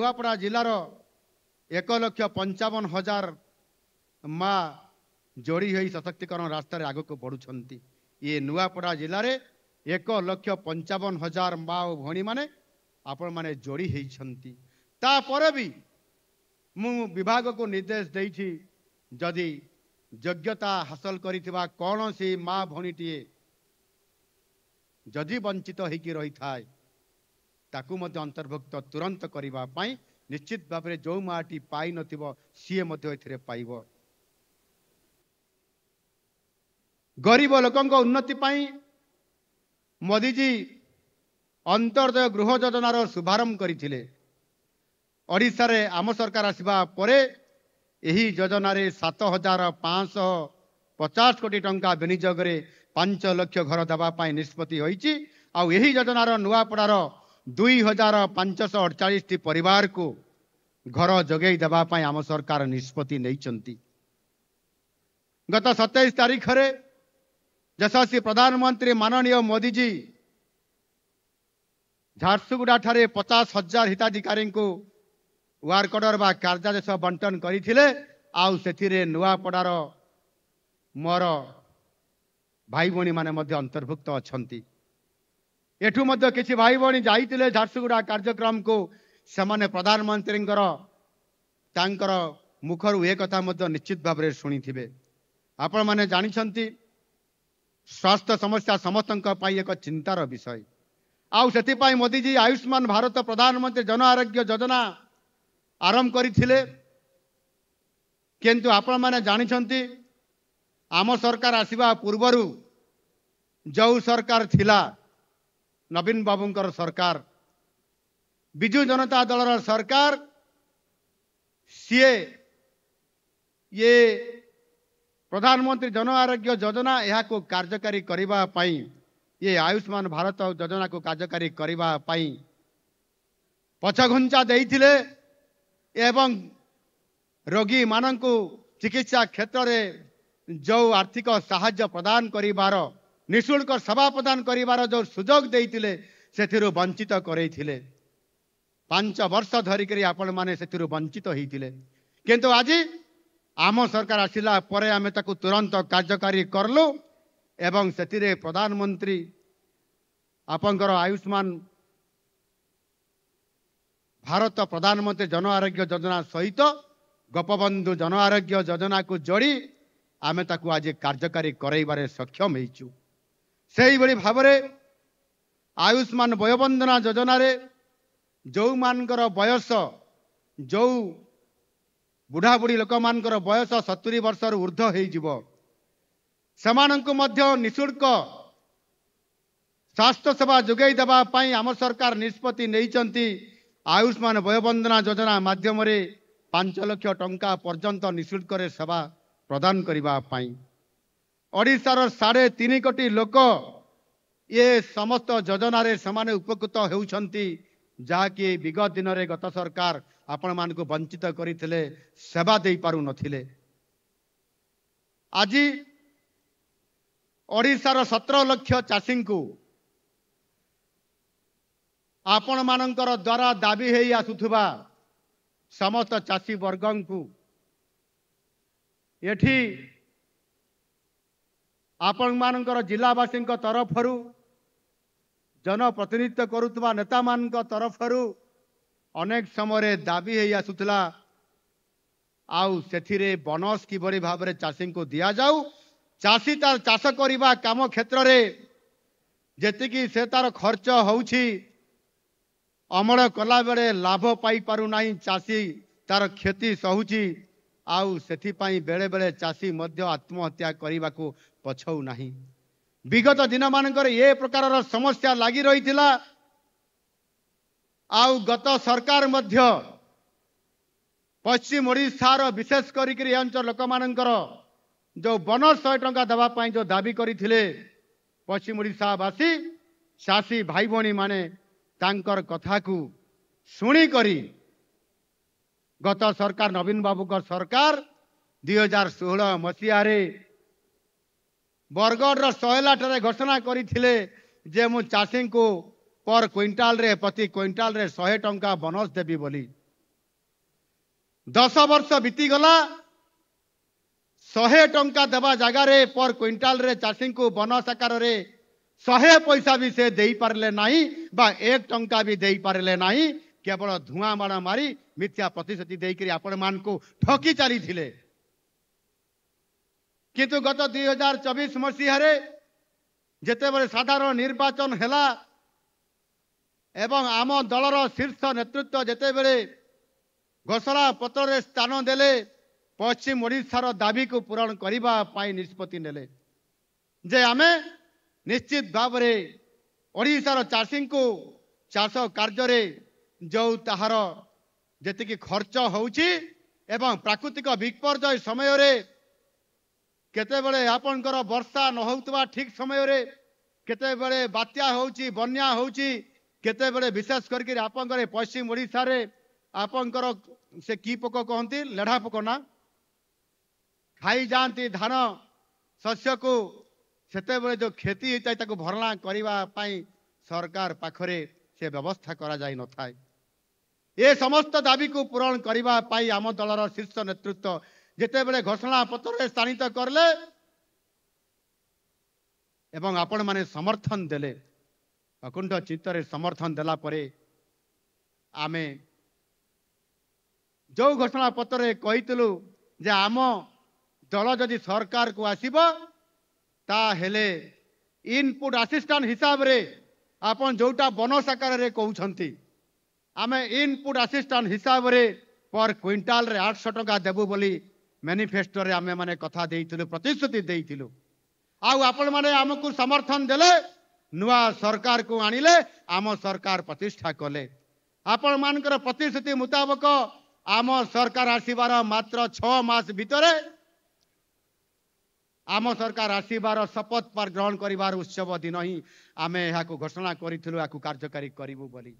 नुआपड़ा जिलार 1,55,000 माँ जोड़ी हो सशक्तिकरण रास्तार आग को बढ़ुंट। ये नुआपड़ा जिले में 1,55,000 माँ और भणी मैंने आपण मैंने जोड़ी होती। तापर भी मु विभाग को निर्देश देती जदि योग्यता हासिल करिथिबा कौन सी माँ भणीटीए जदि वंचित होकी रही थाए ताकू मध्य अंतर्भुक्त तुरंत करिबा पाई निश्चित भाव में जो माटी पाई नथिबो सीए मध्य एथिरे पाइबो। गरीब लोकंक उन्नति पाई मोदीजी अंतर्दय गृह योजनार शुभारंभ करथिले। ओडिशा रे आम सरकार आसिबा परे एही योजन 7,550 कोटी टंका विनियोग रे 5 लाख घर देवाई निष्पत्ति होईची। आउ एही योजनार नुआपड़ार 2,548 परिवार को घर जोगई देवाई आम सरकार निष्पत्ति नैचंती। गत 27 तारीख रे यशस्वी प्रधानमंत्री माननीय मोदीजी झारसुगुड़ा ठारे 50,000 हिताधिकारी को वार्ड ऑर्डर बा कार्यादेश बंटन करथिले। आउ सेथिरे नुआपड़ार मोर भाई भणी माने मध्य अंतर्भुक्त अछंती। एठू मध्य किछि भाई भणी जाइतिले झारसुगुड़ा कार्यक्रम को सेमाने प्रधानमंत्री तांकर मुखरु ए कथा मध्य निश्चित भाव में शुणिथिबे। आपण माने जानिछंती स्वास्थ्य समस्या समस्तंक पाई एक चिंतार विषय। आउ सेथिपाई मोदीजी आयुष्मान भारत प्रधानमंत्री जन आरोग्य योजना आरंभ करथिले। किंतु आपण माने जानिछंती आम सरकार आसिबा पूर्वरु जो सरकार थिला नवीन बाबूंकर सरकार बिजु जनता दलर सरकार सीए ये प्रधानमंत्री जन आरोग्य योजना यह को कार्यकारी करिबा पाई ये आयुष्मान भारत योजना को कार्यकारी करिबा पाई पछघुंचा देइथिले एवं रोगी मानंकु चिकित्सा क्षेत्र में जो आर्थिक साहाय्य प्रदान करिबार निःशुल्क सेवा प्रदान करिबार जो सुजोग देइथिले सेथिरु वंचित करैथिले। 5 वर्ष धरिकरी आपण माने सेथिरु वंचित होइथिले। किंतु आज आम सरकार आसिला परे आमे ताकु तुरंत कार्यकारी करलु एवं सेथिरे प्रधानमंत्री आपनकर आयुष्मान भारत प्रधानमंत्री जन आरोग्य योजना सहित गोपबंधु जन आरोग्य योजना को जोड़ी आमे ताकु आज कार्यकारी करैबारे सक्षम होइछु। सेही बड़ी भावरे आयुष्मान वयोबंधना योजना रे जो मानकर बयस जो बुढ़ा बुढ़ी लोक मानकर बयस 70 वर्ष ऊर्ध्व हो जिवो समानंकु मध्य निःशुल्क स्वास्थ्य सेवा जोगई देबा पाई आम सरकार निष्पत्ति नैचंती। आयुष्मान वयोबंधना योजना माध्यम रे 5 लाख टंका पर्यंत निःशुल्क रे सेवा प्रदान करिबा पाई ओडिशार 3.5 कोटी लोक ये समस्त योजना रे समान उपकृत होउछंती जहाँकि विगत दिन रे गत सरकार आपण मान को वंचित करथिले सेवा दे पारु नथिले। आज ओडिशार 17 लाख चाषी को आपण मानकर द्वारा दाबी हेई आसुथुबा समस्त चाषी वर्गं को एठी आपण मानकर जिलावासी तरफरु जनप्रतिनिधित्व करुवा नेता मान तरफरु अनेक समय दाबी हेई आसुथला आउ सेथिरे बोनस किबरी भाव में चाषी को दिया जाऊ। चाषी तार चाष करिबा काम क्षेत्र रे जेतिकी से तार खर्च होउछि अमल कला बेले लाभ पाई पारु नाही चाषी तार क्षति सहुछि आउ सेथिपाई बेले बेले चाषी मध्य आत्महत्या करने को पछौ नाही। विगत दिन मानकर ये प्रकार समस्या लगी रही थिला आउ गत सरकार मध्य पश्चिम ओडिशार विशेष करिकरी अंचल लोक मानकर जो बोनस 100 टंका देवा पाई जो दाबी करथिले पश्चिम ओडिशावासी चाषी भाई भणी माने तांकर कथा को शुणी करी गत सरकार नवीन बाबू का सरकार 2016 मसीह बरगढ़ 100 घोषणा करथिले जे मु चाषी को पर क्विंटाल रे प्रति क्विंटाल रे 100 टंका बोनस देबी बोली 10 वर्ष बीतीगला 100 टंका देवा जगार पर क्विंटाल रे चाषी को बन साकार 100 पैसा भी से दे पारे ना बा 1 टंका भी दे पारे ना केवल धुआं बाण मारी मिथ्या प्रतिश्रुति देकर आपण मान को ठकी चली किंतु गत 2024 मसीह जिते बड़े साधारण निर्वाचन हैला एवं आम दलर शीर्ष नेतृत्व जिते बड़े घोषणा पत्र रे स्थान देले पश्चिम ओडिशार दाबी को पूरण करने निष्पत्ति नेले जे आमे निश्चित भाव में ओडिशार चाषी को चाष कार्य जो ताहार जी खर्च होउची एवं प्राकृतिक विपर्यय समय रे केतेबेले आपनकर वर्षा न होउतबा ठीक समय रे केतेबेले बात्या होउची बन्या होउची केतेबेले विशेष करके आपनकर पश्चिम ओडिशा रे आपनकर से की पोक कहंती लेढ़ा पोक ना खाई जाती धान शस्य को सेतेबेले जो खेती होता ताको भरला करबा पई सरकार पाखरे से व्यवस्था करा जाई न थाए ये समस्त दाबी को पूरण करबा पई आम दलर शीर्ष नेतृत्व जिते बड़े घोषणा पत्र स्थानित करले एवं आपण माने समर्थन देले अकुंठ चित्तरे समर्थन देला परे आमे जो घोषणा पत्र कहितलु जे आम दल जदि सरकार को आसीबो ता हेले इनपुट असिस्टेंट हिसाब रे आपण जोटा बन साकार रे कहउछंती आमे इनपुट असिस्टेंट हिसाब रे पर क्विंटाल रे 800 टका देबु बोली मैनिफेस्टो रे आमे माने कथा देइथिलु प्रतिश्रुति देइथिलु आउ आपण माने हमकु समर्थन देले नुआ सरकार को आनिले आम सरकार प्रतिष्ठा कले आपण मानकर प्रतिश्रुति मुताबिक आम सरकार आसीबार मात्र 6 मास भितरे आम सरकार आसीबार शपथ पर ग्रहण करिवार उत्सव दिन ही आमे एहाकु घोषणा करिथिलु आकु कार्यकारी करिवु बोली।